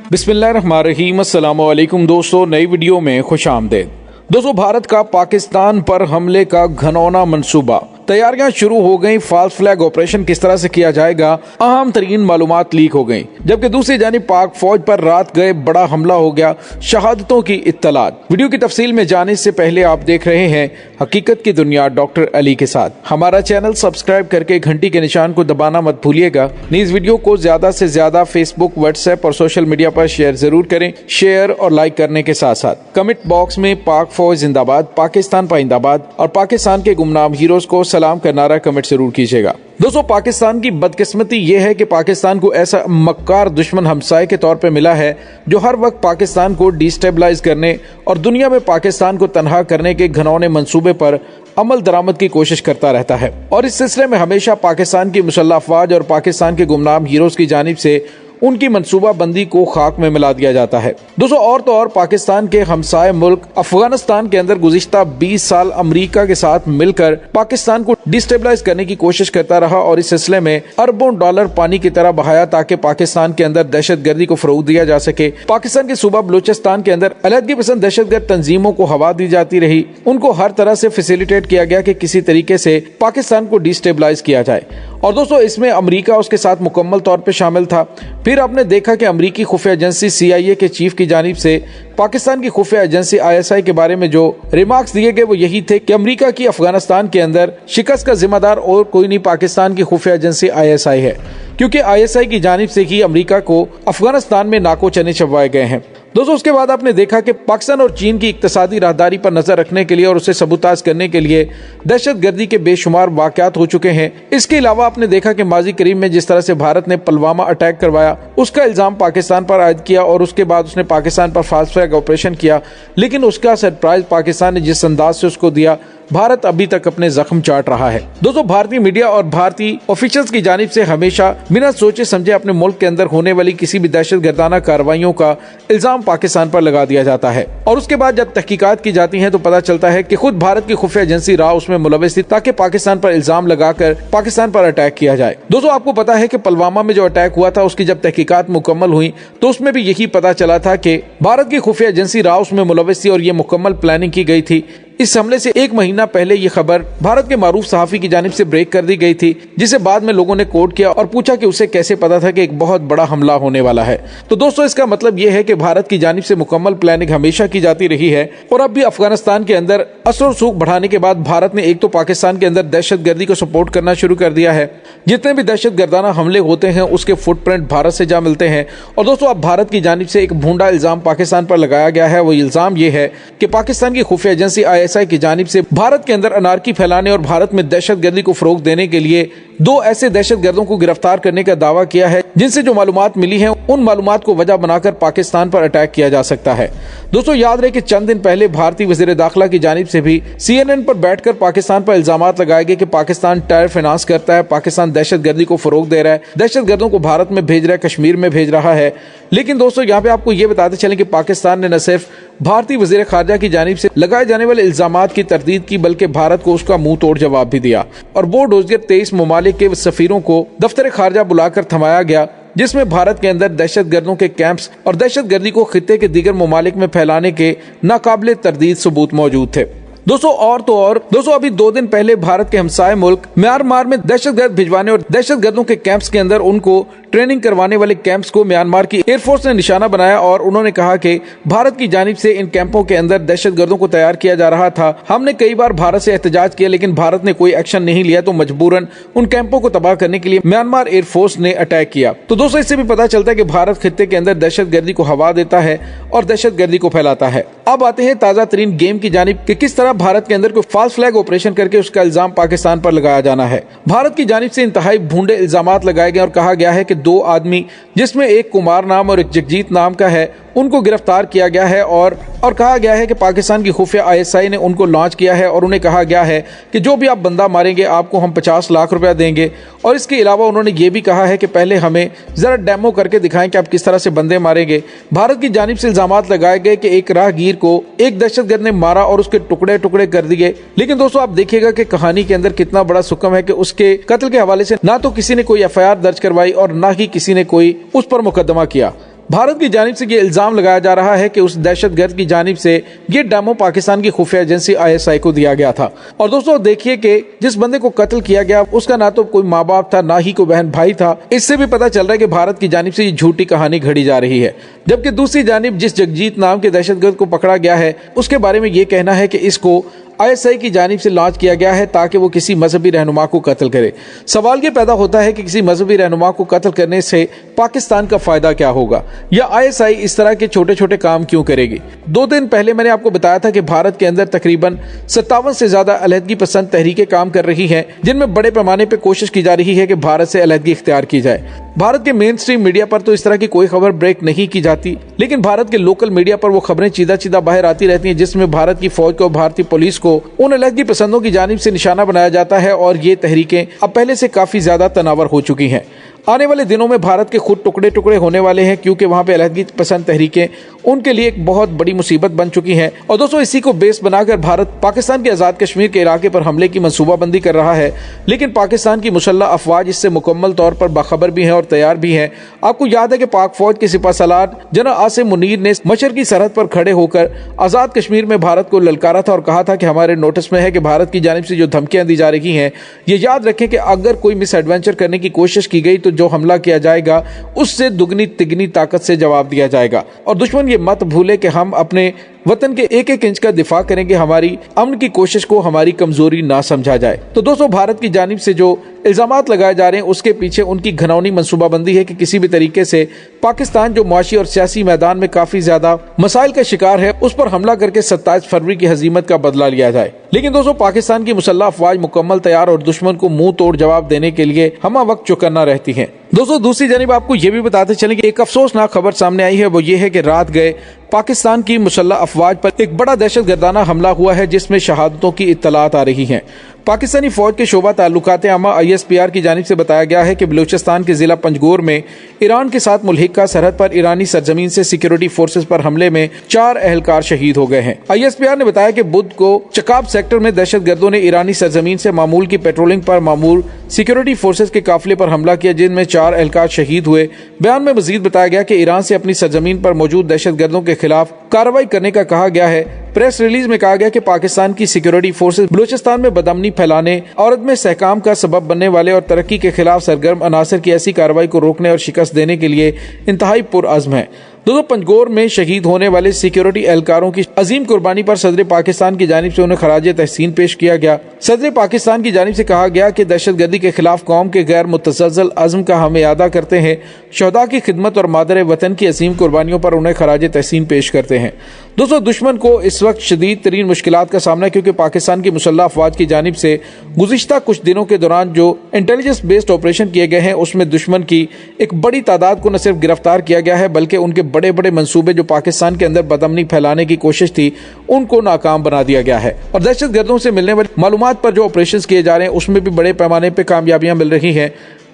बिस्मिल्लाहिर्रहमानिर्रहीम। अस्सलाम वालेकुम दोस्तों, नई वीडियो में खुश आमदेद। दोस्तों, भारत का पाकिस्तान पर हमले का घनौना मंसूबा, तैयारियां शुरू हो गई। फॉल्स फ्लैग ऑपरेशन किस तरह से किया जाएगा, अहम तरीन मालूमात लीक हो गई। जबकि दूसरी जानिब पाक फौज पर रात गए बड़ा हमला हो गया, शहादतों की इत्तलात। वीडियो की तफसील में जाने से पहले आप देख रहे हैं हकीकत की दुनिया डॉक्टर अली के साथ। हमारा चैनल सब्सक्राइब करके घंटी के निशान को दबाना मत भूलिएगा। इस वीडियो को ज्यादा से ज्यादा फेसबुक, व्हाट्सएप और सोशल मीडिया पर शेयर जरूर करें। शेयर और लाइक करने के साथ साथ कमेंट बॉक्स में पाक फौज जिंदाबाद, पाकिस्तान पाइंदाबाद और पाकिस्तान के गुमनाम हीरोज को सलाम का नारा कमेंट जरूर कीजिएगा। दोस्तों, पाकिस्तान की बदकिस्मती यह है कि पाकिस्तान को ऐसा मक्कार दुश्मन हमसाये के तौर पे मिला है जो हर वक्त पाकिस्तान को डिस्टेबलाइज करने और दुनिया में पाकिस्तान को तनहा करने के घनौने मंसूबे पर अमल दरामद की कोशिश करता रहता है। और इस सिलसिले में हमेशा पाकिस्तान की मुसल्लह अफवाज और पाकिस्तान के गुमनाम हीरोज की जानिब से उनकी मंसूबा बंदी को खाक में मिला दिया जाता है। दोस्तों, और तो और पाकिस्तान के हमसाये मुल्क अफगानिस्तान के अंदर गुज़िश्ता 20 साल अमेरिका के साथ मिलकर पाकिस्तान को डिस्टेबलाइज करने की कोशिश करता रहा और इस सिलसिले में अरबों डॉलर पानी की तरह बहाया ताकि पाकिस्तान के अंदर दहशतगर्दी को फरोग दिया जा सके। पाकिस्तान के सूबा बलूचिस्तान के अंदर अलहदगी पसंद दहशतगर्द तंजीमों को हवा दी जाती रही। उनको हर तरह से फैसिलिटेट किया गया कि किसी तरीके से पाकिस्तान को डिस्टेबलाइज किया जाए। और दोस्तों, इसमें अमेरिका उसके साथ मुकम्मल तौर पे शामिल था। फिर आपने देखा कि अमेरिकी खुफिया एजेंसी CIA के चीफ की जानिब से पाकिस्तान की खुफिया एजेंसी ISI के बारे में जो रिमार्क्स दिए गए वो यही थे कि अमेरिका की अफगानिस्तान के अंदर शिकस्त का जिम्मेदार और कोई नहीं, पाकिस्तान की खुफिया एजेंसी ISI है, क्योंकि ISI की जानिब से ही अमेरिका को अफगानिस्तान में नाको चने चबवाए गए हैं। दोस्तों, उसके बाद आपने देखा कि पाकिस्तान और चीन की इक्तिसादी राहदारी पर नजर रखने के लिए और उसे सबूताज करने के लिए दहशतगर्दी के बेशुमार वाकयात हो चुके हैं। इसके अलावा आपने देखा कि माजी करीब में जिस तरह से भारत ने पुलवामा अटैक करवाया, उसका इल्जाम पाकिस्तान पर आयद किया और उसके बाद उसने पाकिस्तान पर फॉल्स फ्लैग ऑपरेशन किया, लेकिन उसका सरप्राइज पाकिस्तान ने जिस अंदाज से उसको दिया, भारत अभी तक अपने जख्म चाट रहा है। दोस्तों, भारतीय मीडिया और भारतीय ऑफिशियल्स की जानिब से हमेशा बिना सोचे समझे अपने मुल्क के अंदर होने वाली किसी भी दहशतगर्दाना कार्रवाइयों का इल्जाम पाकिस्तान पर लगा दिया जाता है और उसके बाद जब तहकीकात की जाती हैं तो पता चलता है कि खुद भारत की खुफिया एजेंसी राव उसमें मुलविस थी ताकि पाकिस्तान पर इल्जाम लगाकर पाकिस्तान पर अटैक किया जाए। दोस्तों, आपको पता है कि पुलवामा में जो अटैक हुआ था उसकी जब तहकीकात मुकम्मल हुई तो उसमें भी यही पता चला था कि भारत की खुफिया एजेंसी राव उसमें मुलविस थी और ये मुकम्मल प्लानिंग की गई थी। इस हमले से एक महीना पहले ये खबर भारत के मारूफ सहाफी की जानिब से ब्रेक कर दी गई थी, जिसे बाद में लोगों ने कोट किया और पूछा कि उसे कैसे पता था कि एक बहुत बड़ा हमला होने वाला है। तो दोस्तों, इसका मतलब ये है कि भारत की जानिब से मुकम्मल प्लानिंग हमेशा की जाती रही है और अब भी अफगानिस्तान के अंदर असर सूख बढ़ाने के बाद भारत ने एक तो पाकिस्तान के अंदर दहशतगर्दी को सपोर्ट करना शुरू कर दिया है। जितने भी दहशतगर्दाना हमले होते हैं उसके फुटप्रिंट भारत से जा मिलते हैं। और दोस्तों, अब भारत की जानिब से एक भूंडा इल्जाम पाकिस्तान पर लगाया गया है। वो इल्जाम ये है कि पाकिस्तान की खुफिया एजेंसी ISI की जानिब से भारत के अंदर अनारकी फैलाने और भारत में दहशतगर्दी को फरोग देने के लिए 2 ऐसे दहशतगर्दों को गिरफ्तार करने का दावा किया है जिनसे जो मालूमात मिली हैं उन मालूमात को वजह बनाकर पाकिस्तान पर अटैक किया जा सकता है। दोस्तों, याद रहे कि चंद दिन पहले भारतीय वज़ीर दाखिला की जानिब से भी CNN पर बैठकर पाकिस्तान पर इल्जामात लगाए गए कि पाकिस्तान टेरर फाइनेंस करता है, पाकिस्तान दहशतगर्दी को फरोग दे रहा है, दहशतगर्दों को भारत में भेज रहा है, कश्मीर में भेज रहा है। लेकिन दोस्तों, यहाँ पे आपको ये बताते चलें कि पाकिस्तान ने न सिर्फ भारतीय वज़ीर खारजा की जानिब से लगाए जाने वाले इल्जामात की तरदीद की बल्कि भारत को उसका मुंह तोड़ जवाब भी दिया और वो डोजियर 23 ममालिक के सफीरों को दफ्तर खारजा बुलाकर थमाया गया, जिसमें भारत के अंदर दहशतगर्दों के कैंप्स और दहशतगर्दी को खित्ते के दीगर ममालिक में फैलाने के नाकाबिले तरदीद सबूत मौजूद थे। दोस्तों, और तो और दोस्तों, अभी 2 दिन पहले भारत के हमसाये मुल्क म्यांमार में दहशतगर्द भिजवाने और दहशतगर्दों के कैंप्स के अंदर उनको ट्रेनिंग करवाने वाले कैंप्स को म्यांमार की एयरफोर्स ने निशाना बनाया और उन्होंने कहा कि भारत की जानिब से इन कैंपों के अंदर दहशतगर्दों को तैयार किया जा रहा था। हमने कई बार भारत से एहतजाज किया लेकिन भारत ने कोई एक्शन नहीं लिया, तो मजबूरन उन कैंपों को तबाह करने के लिए म्यांमार एयरफोर्स ने अटैक किया। तो दोस्तों, इससे भी पता चलता है कि भारत खित्ते के अंदर दहशतगर्दी को हवा देता है और दहशतगर्दी को फैलाता है। अब आते हैं ताजा तरीन गेम की जानिब कि किस तरह भारत के अंदर कोई फॉल्स फ्लैग ऑपरेशन करके उसका इल्जाम पाकिस्तान पर लगाया जाना है। भारत की जानिब से इंतहाई भूंडे इल्जामात लगाए गए और कहा गया है कि 2 आदमी, जिसमें एक कुमार नाम और एक जगजीत नाम का है, उनको गिरफ्तार किया गया है और कहा गया है कि पाकिस्तान की खुफिया ISI ने उनको लॉन्च किया है और उन्हें कहा गया है कि जो भी आप बंदा मारेंगे आपको हम 50 लाख रुपया देंगे। और इसके अलावा उन्होंने ये भी कहा है कि पहले हमें जरा डेमो करके दिखाएं कि आप किस तरह से बंदे मारेंगे। भारत की जानिब से इल्जामात लगाए गए कि एक राहगीर को एक दहशतगर्द ने मारा और उसके टुकड़े टुकड़े कर दिए। लेकिन दोस्तों, आप देखिएगा कि कहानी के अंदर कितना बड़ा सुकम है कि उसके कत्ल के हवाले से ना तो किसी ने कोई FIR दर्ज करवाई और ना ही किसी ने कोई उस पर मुकदमा किया। भारत की जानिब से ये इल्जाम लगाया जा रहा है कि उस दहशतगर्द की जानिब से ये डेमो पाकिस्तान की खुफिया एजेंसी ISI को दिया गया था। और दोस्तों देखिए कि जिस बंदे को कत्ल किया गया उसका ना तो कोई माँ बाप था, ना ही कोई बहन भाई था। इससे भी पता चल रहा है कि भारत की जानिब से ये झूठी कहानी घड़ी जा रही है। जबकि दूसरी जानिब जिस जगजीत नाम के दहशतगर्द को पकड़ा गया है उसके बारे में ये कहना है कि इसको ISI की जानिब से लॉन्च किया गया है ताकि वो किसी मजहबी रहनुमा को कत्ल करे। सवाल ये पैदा होता है कि किसी मजहबी रहनुमा को कत्ल करने से पाकिस्तान का फायदा क्या होगा, या ISI इस तरह के छोटे छोटे काम क्यों करेगी। 2 दिन पहले मैंने आपको बताया था कि भारत के अंदर तकरीबन 57 से ज्यादा अलहदगी पसंद तहरीकें काम कर रही हैं, जिनमें बड़े पैमाने पर कोशिश की जा रही है कि भारत से अलहदगी इख्तियार की जाए। भारत के मेन स्ट्रीम मीडिया पर तो इस तरह की कोई खबर ब्रेक नहीं की जाती, लेकिन भारत के लोकल मीडिया पर वो खबरें चीदा चीदा बाहर आती रहती हैं जिसमें भारत की फौज को, भारतीय पुलिस को उन अलहदगी पसंदों की जानिब से निशाना बनाया जाता है। और ये तहरीकें अब पहले से काफी ज्यादा तनावर हो चुकी हैं। आने वाले दिनों में भारत के खुद टुकड़े टुकड़े होने वाले हैं, क्योंकि वहां पे अलहदगी पसंद तहरीकें उनके लिए एक बहुत बड़ी मुसीबत बन चुकी हैं। और दोस्तों इसी को बेस बनाकर भारत पाकिस्तान के आजाद कश्मीर के इलाके पर हमले की मंसूबाबंदी कर रहा है, लेकिन पाकिस्तान की मुसल्लह अफवाज इससे मुकम्मल तौर पर बाखबर भी हैं और तैयार भी हैं। आपको याद है कि पाक फौज के सिपाहसालार जनरल आसिम मुनीर ने मशरकी सरहद पर खड़े होकर आजाद कश्मीर में भारत को ललकारा था और कहा था कि हमारे नोटिस में है कि भारत की जानिब से जो धमकियां दी जा रही हैं, ये याद रखें कि अगर कोई मिस एडवेंचर करने की कोशिश की गई तो जो हमला किया जाएगा उससे दुगनी तिगनी ताकत से जवाब दिया जाएगा। और दुश्मन ये मत भूले कि हम अपने वतन के एक एक इंच का दिफा करेंगे, हमारी अमन की कोशिश को हमारी कमजोरी ना समझा जाए। तो दोस्तों भारत की जानिब से जो इल्जामात लगाए जा रहे हैं उसके पीछे उनकी घनौनी मंसूबाबंदी है कि किसी भी तरीके से पाकिस्तान जो मुआशी और सियासी मैदान में काफी ज्यादा मसाइल का शिकार है उस पर हमला करके 27 फरवरी की हजीमत का बदला लिया जाए। लेकिन दोस्तों पाकिस्तान की मुसल्लह अफवाज मुकम्मल तैयार और दुश्मन को मुंह तोड़ जवाब देने के लिए हम वक्त चौकन्ना रहती है। दोस्तों दूसरी जानिब आपको ये भी बताते चलें कि एक अफसोसनाक खबर सामने आई है, वो ये है कि रात गए पाकिस्तान की मुसल्लह अफवाज पर एक बड़ा दहशतगर्दाना हमला हुआ है जिसमें शहादतों की इत्तलात आ रही हैं। पाकिस्तानी फौज के शोबा ताल्लुकात आमा ISPR की जानिब से बताया गया है कि बलूचिस्तान के जिला पंजगोर में ईरान के साथ मुल्हिका सरहद पर ईरानी सरजमीन से सिक्योरिटी फोर्सेस पर हमले में 4 एहलकार शहीद हो गए हैं। ISPR ने बताया कि बुध को चकाब सेक्टर में दहशतगर्दों ने ईरानी सरजमीन से मामूल की पेट्रोलिंग पर मामूल सिक्योरिटी फोर्सेस के काफिले पर हमला किया, जिनमें 4 एहलकार शहीद हुए। बयान में मजीद बताया गया कि ईरान से अपनी सरजमीन पर मौजूद दहशतगर्दों के खिलाफ कार्रवाई करने का कहा गया है। प्रेस रिलीज में कहा गया कि पाकिस्तान की सिक्योरिटी फोर्सेस बलूचिस्तान में बदअमनी फैलाने, औरत में सहकाम का सबब बनने वाले और तरक्की के खिलाफ सरगर्म अनासर की ऐसी कार्रवाई को रोकने और शिकस्त देने के लिए इंतहाई पुरअज़्म है। दोस्तों पंजगोर में शहीद होने वाले सिक्योरिटी एहलकारों की अजीम कुर्बानी पर सदर पाकिस्तान की जानिब से उन्हें खराज तहसीन पेश किया गया। सदर पाकिस्तान की जानिब से कहा गया कि दहशतगर्दी के खिलाफ कौम के गैर मुतज़्ज़ल अज़्म का हम यादा करते हैं, शहदा की खिदमत और मादर वतन की अजीम कुर्बानियों पर उन्हें खराज तहसीन पेश करते हैं। दोस्तों दुश्मन को इस वक्त शदीद तरीन मुश्किलात का सामना है, क्योंकि पाकिस्तान की मुसल्लह अफवाज की जानिब से गुज़िश्ता कुछ दिनों के दौरान जो इंटेलिजेंस बेस्ड ऑपरेशन किए गए हैं उसमें दुश्मन की एक बड़ी तादाद को न सिर्फ गिरफ्तार किया गया है बल्कि उनके बड़े बड़े मंसूबे जो पाकिस्तान के अंदर बदअमनी फैलाने की कोशिश थी उनको नाकाम बना दिया गया है। और दहशतगर्दों से मिलने वाली मालूमात पर जो ऑपरेशन किए जा रहे हैं उसमें भी बड़े पैमाने पर कामयाबियां मिल रही हैं।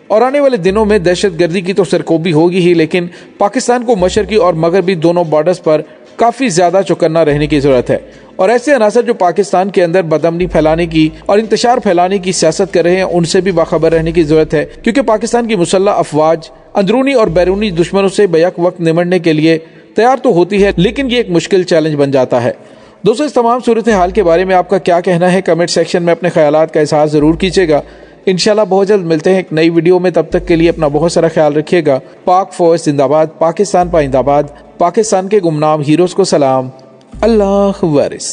और आने वाले दिनों में दहशतगर्दी की तो सरकोबी होगी ही, लेकिन पाकिस्तान को मशरकी और मगरबी दोनों बॉर्डर्स पर काफी ज्यादा चौकन्ना रहने की जरूरत है। और ऐसे अनासर जो पाकिस्तान के अंदर बदअमनी फैलाने की और इंतशार फैलाने की सियासत कर रहे हैं उनसे भी बाखबर रहने की जरूरत है, क्योंकि पाकिस्तान की मुसल्लह अफवाज अंदरूनी और बैरूनी दुश्मनों से बैक वक्त निमटने के लिए तैयार तो होती है, लेकिन ये एक मुश्किल चैलेंज बन जाता है। दोस्तों इस तमाम सूरत हाल के बारे में आपका क्या कहना है, कमेंट सेक्शन में अपने ख्यालात का इजहार जरूर कीजिएगा। इंशाल्लाह बहुत जल्द मिलते हैं एक नई वीडियो में, तब तक के लिए अपना बहुत सारा ख्याल रखिएगा। पाक फौज जिंदाबाद, पाकिस्तान पाइंदाबाद, पाकिस्तान के गुमनाम हीरोज को सलाम, अल्लाह वारिस।